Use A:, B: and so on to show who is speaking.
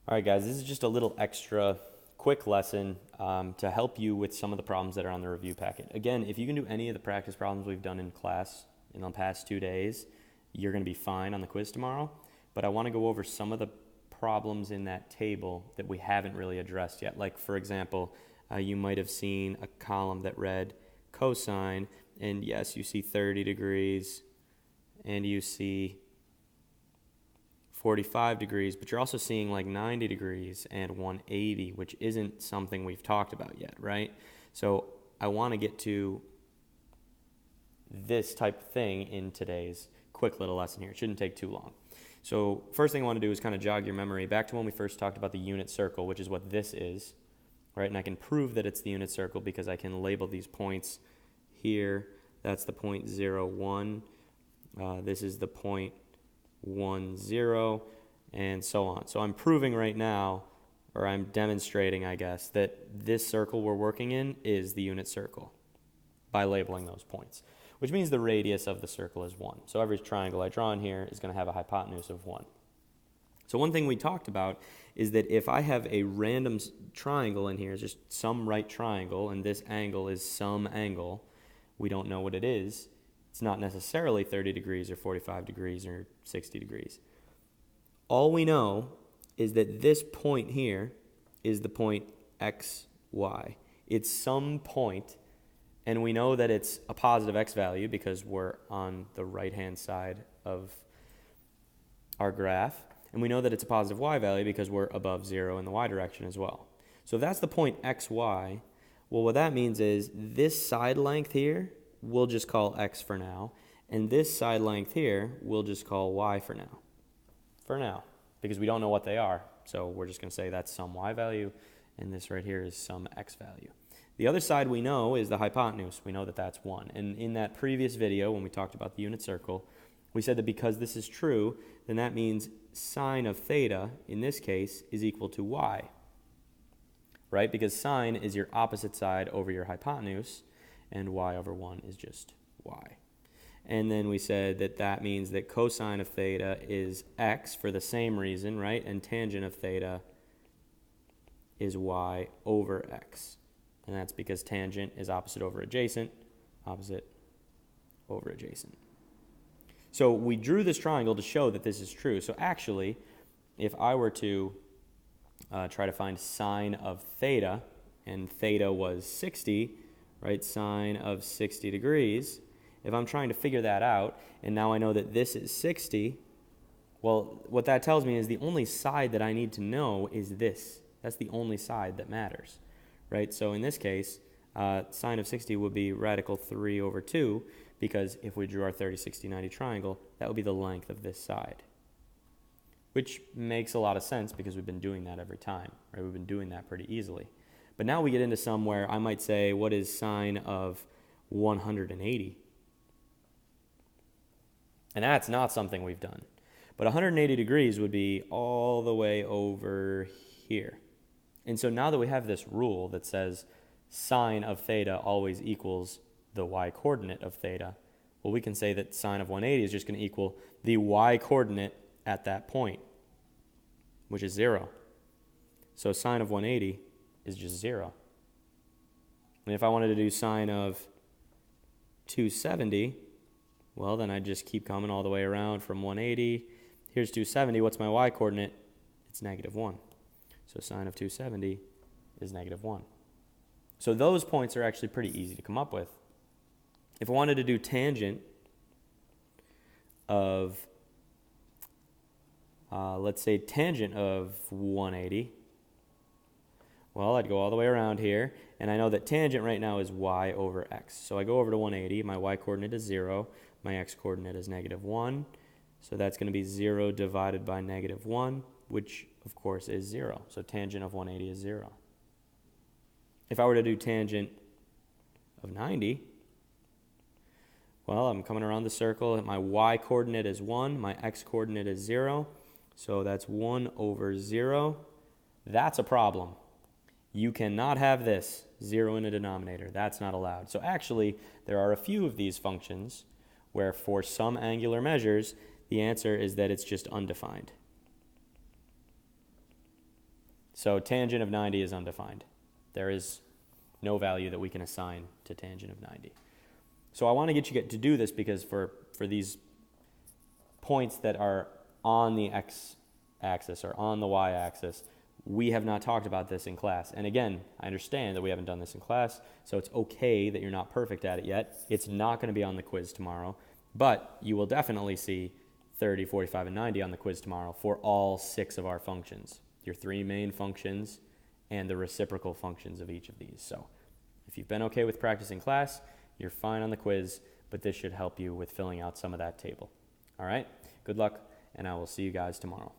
A: All right, guys, this is just a little extra quick lesson to help you with some of the problems that are on the review packet. Again, if you can do any of the practice problems we've done in class in the past 2 days, you're going to be fine on the quiz tomorrow. But I want to go over some of the problems in that table that we haven't really addressed yet. Like, for example, you might have seen a column that read cosine, and yes, you see 30 degrees, and you see 45 degrees, but you're also seeing like 90 degrees and 180, which isn't something we've talked about yet, right? So I want to get to this type of thing in today's quick little lesson here. It shouldn't take too long. So first thing I want to do is kind of jog your memory back to when we first talked about the unit circle, which is what this is, right? And I can prove that it's the unit circle because I can label these points here. That's the point 0, 1. This is the point 1, 0, and so on. So I'm proving right now, or I'm demonstrating, I guess, that this circle we're working in is the unit circle by labeling those points, which means the radius of the circle is 1. So every triangle I draw in here is going to have a hypotenuse of 1. So one thing we talked about is that if I have a random triangle in here, just some right triangle, and this angle is some angle, we don't know what it is. It's not necessarily 30 degrees or 45 degrees or 60 degrees. All we know is that this point here is the point x, y. It's some point, and we know that it's a positive x value because we're on the right-hand side of our graph. And we know that it's a positive y value because we're above 0 in the y direction as well. So if that's the point xy, well, what that means is this side length here we'll just call x for now, and this side length here we'll just call y for now, because we don't know what they are. So we're just going to say that's some y value, and this right here is some x value. The other side we know is the hypotenuse. We know that that's 1. And in that previous video, when we talked about the unit circle, we said that because this is true, then that means sine of theta, in this case, is equal to y, right? Because sine is your opposite side over your hypotenuse, and y over 1 is just y. And then we said that that means that cosine of theta is x for the same reason, right? And tangent of theta is y over x. And that's because tangent is opposite over adjacent, opposite over adjacent. So we drew this triangle to show that this is true. So actually, if I were to try to find sine of theta, and theta was 60, right, sine of 60 degrees, if I'm trying to figure that out, and now I know that this is 60, well, what that tells me is the only side that I need to know is this. That's the only side that matters, right? So in this case, sine of 60 would be radical 3 over 2, because if we drew our 30, 60, 90 triangle, that would be the length of this side, which makes a lot of sense because we've been doing that every time, right? We've been doing that pretty easily. But now we get into some where I might say, what is sine of 180? And that's not something we've done. But 180 degrees would be all the way over here. And so now that we have this rule that says sine of theta always equals the y-coordinate of theta, well, we can say that sine of 180 is just going to equal the y-coordinate at that point, which is 0. So sine of 180 is just 0. And if I wanted to do sine of 270, well, then I'd just keep coming all the way around from 180. Here's 270. What's my y-coordinate? It's negative 1. So sine of 270 is negative 1. So those points are actually pretty easy to come up with. If I wanted to do tangent of, let's say tangent of 180, well, I'd go all the way around here, and I know that tangent right now is y over x. So I go over to 180, my y-coordinate is 0, my x-coordinate is negative 1, so that's going to be 0 divided by negative 1, which, of course, is 0. So tangent of 180 is 0. If I were to do tangent of 90, well, I'm coming around the circle, and my y-coordinate is 1, my x-coordinate is 0, so that's 1 over 0. That's a problem. You cannot have this, 0 in a denominator. That's not allowed. So actually, there are a few of these functions where for some angular measures, the answer is that it's just undefined. So tangent of 90 is undefined. There is no value that we can assign to tangent of 90. So I want to get you to do this because for these points that are on the x-axis or on the y-axis, we have not talked about this in class. And again, I understand that we haven't done this in class, so it's okay that you're not perfect at it yet. It's not going to be on the quiz tomorrow, but you will definitely see 30, 45, and 90 on the quiz tomorrow for all 6 of our functions, your 3 main functions and the reciprocal functions of each of these. So if you've been okay with practicing class, you're fine on the quiz, but this should help you with filling out some of that table. All right, good luck, and I will see you guys tomorrow.